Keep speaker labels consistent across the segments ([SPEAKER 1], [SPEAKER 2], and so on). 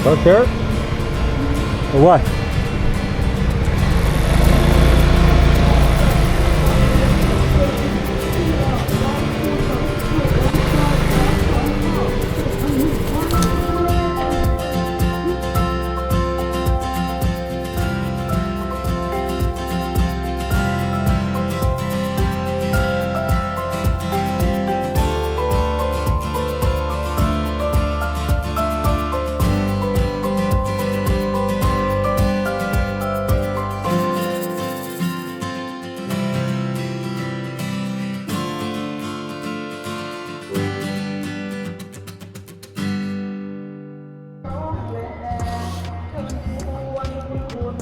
[SPEAKER 1] Park there? Or what?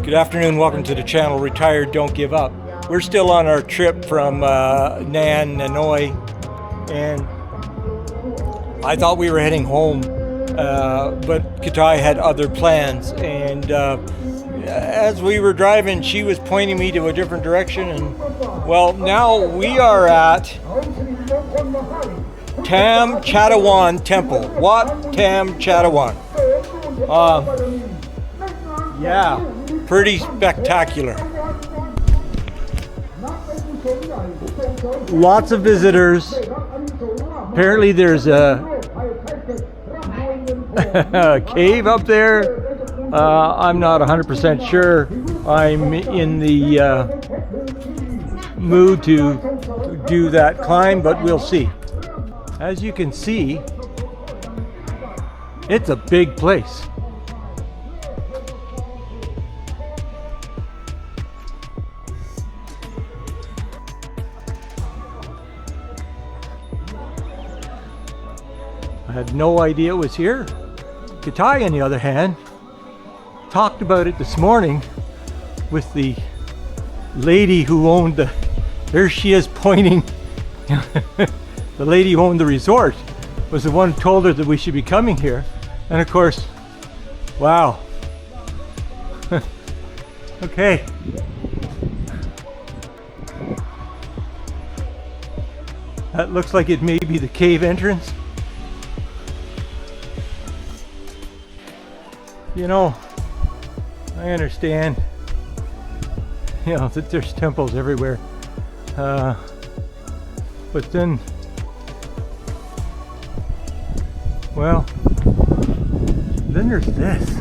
[SPEAKER 1] Good afternoon, welcome to the channel Retired Don't Give Up. We're still on our trip from Nan, Na Noi, and I thought we were heading home, but Chetai had other plans, and as we were driving she was pointing me to a different direction, and well, now we are at Tham Chetawan Temple, Wat Tham Chetawan. Yeah. Pretty spectacular. Lots of visitors. Apparently there's a cave up there. I'm not 100% sure. I'm in the mood to do that climb, but we'll see. As you can see, it's a big place. I had no idea it was here. Chetai, on the other hand, talked about it this morning with the lady who owned the, there she is pointing, the lady who owned the resort was the one who told her that we should be coming here. And of course, wow. Okay. That looks like it may be the cave entrance. You know, I understand, you know, that there's temples everywhere, but then, well, then there's this.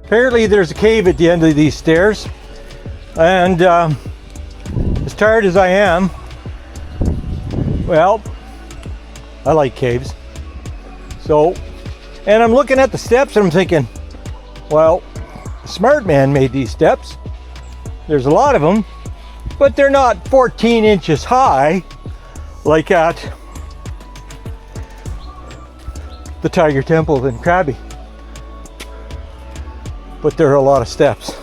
[SPEAKER 1] Apparently there's a cave at the end of these stairs, and as tired as I am, well, I like caves. So, and I'm looking at the steps and I'm thinking, well, a smart man made these steps. There's a lot of them, but they're not 14 inches high like at the Tiger Temple in Krabi. But there are a lot of steps.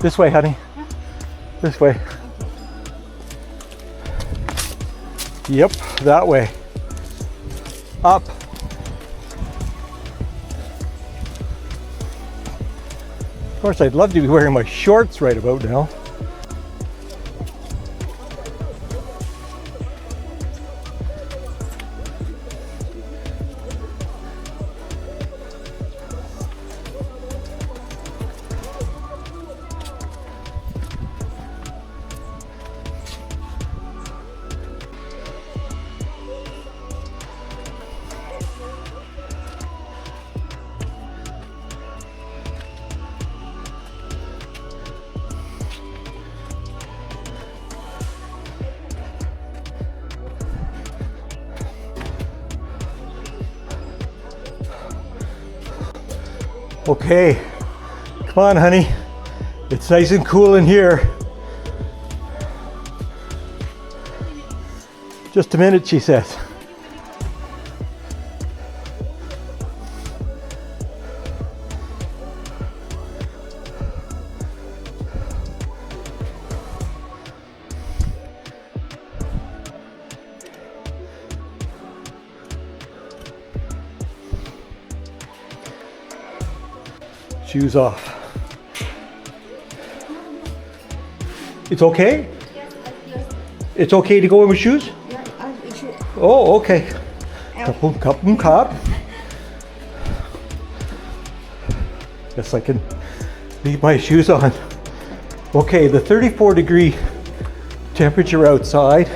[SPEAKER 1] This way, honey. This way. Yep, that way. Up. Of course, I'd love to be wearing my shorts right about now. Okay, come on, honey. It's nice and cool in here. Just a minute, she says. Shoes off. It's okay? It's okay to go in with shoes? Oh, okay. Cup. Guess I can leave my shoes on. Okay, the 34-degree temperature outside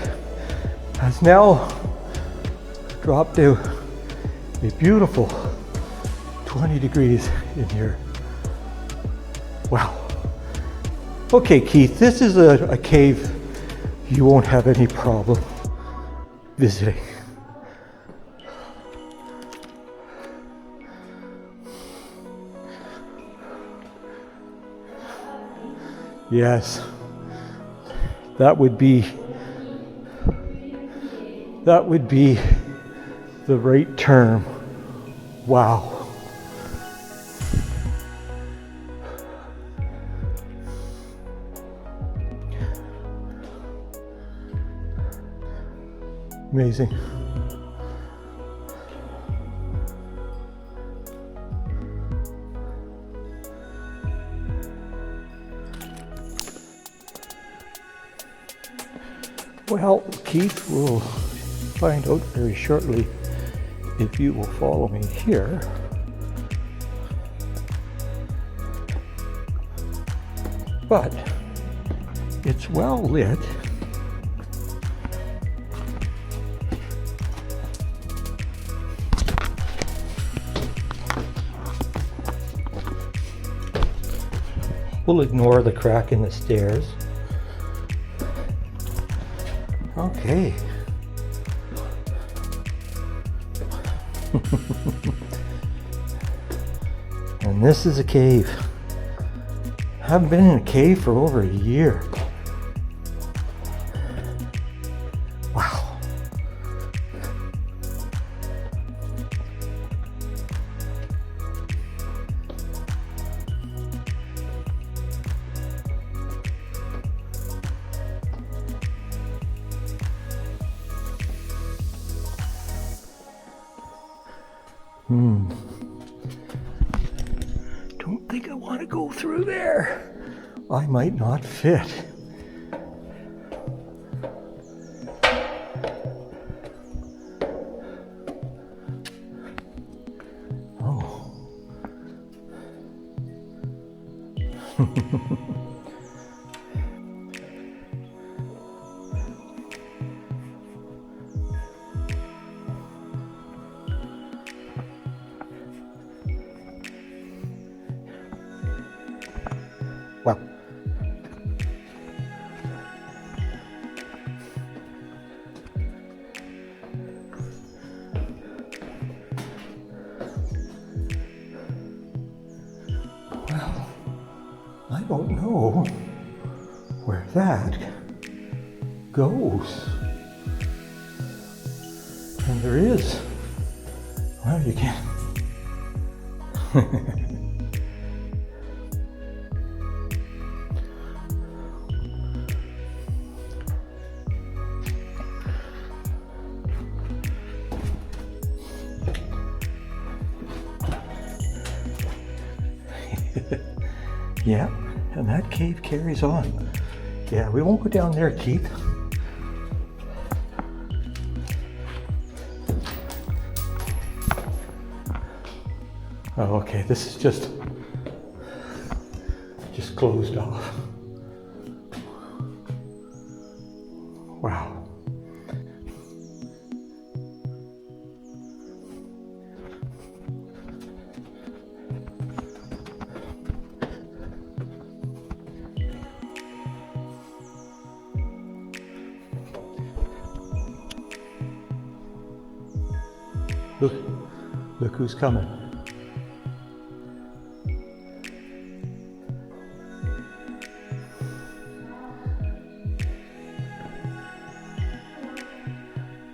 [SPEAKER 1] has now dropped to a beautiful 20 degrees in here. Wow. Okay, Keith, this is a cave you won't have any problem visiting. Yes, that would be the right term. Wow. Amazing. Well, Keith, we'll find out very shortly if you will follow me here. But it's well lit. We'll ignore the crack in the stairs. Okay. And this is a cave. I haven't been in a cave for over a year. Wow. Don't think I want to go through there. I might not fit. Oh. Well, I don't know where that goes. And there is. Well, you can't. Yeah, and that cave carries on. Yeah, we won't go down there, Keith. Oh, okay, this is just closed off. Wow. Look who's coming.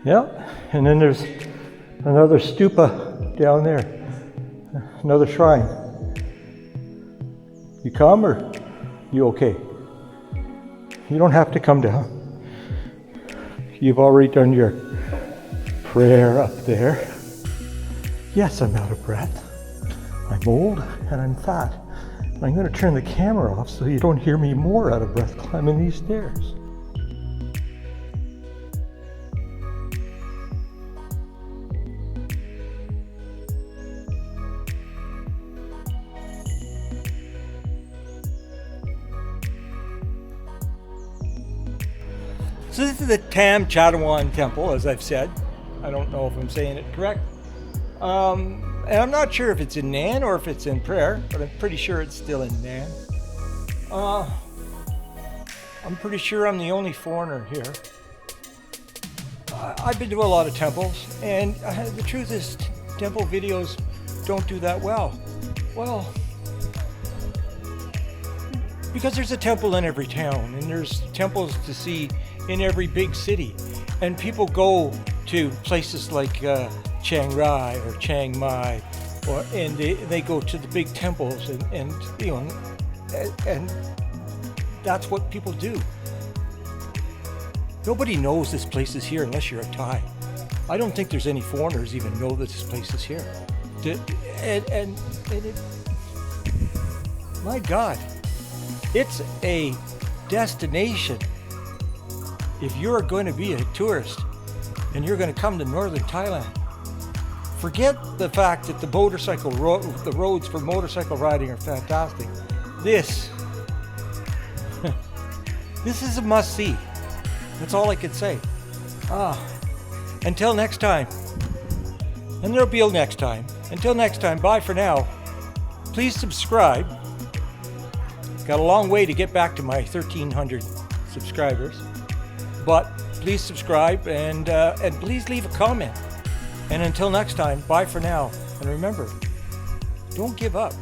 [SPEAKER 1] Yeah, and then there's another stupa down there, another shrine. You come or you okay? You don't have to come down. You've already done your prayer up there. Yes, I'm out of breath. I'm old and I'm fat. I'm going to turn the camera off so you don't hear me more out of breath climbing these stairs. So this is the Tham Chetawan temple, as I've said. I don't know if I'm saying it correct. And I'm not sure if it's in Nan or if it's in Prayer, but I'm pretty sure it's still in Nan. I'm pretty sure I'm the only foreigner here. I've been to a lot of temples, and the truth is, temple videos don't do that well. Well, because there's a temple in every town, and there's temples to see in every big city, and people go to places like Chiang Rai or Chiang Mai, and they go to the big temples, and you know, and that's what people do. Nobody knows this place is here unless you're a Thai. I don't think there's any foreigners even know that this place is here. My God, it's a destination. If you're going to be a tourist and you're going to come to northern Thailand, forget the fact that the roads for motorcycle riding are fantastic. This is a must-see. That's all I can say. Until next time, and there'll be a next time. Until next time, bye for now. Please subscribe. Got a long way to get back to my 1,300 subscribers, but please subscribe and please leave a comment. And until next time, bye for now. And remember, don't give up.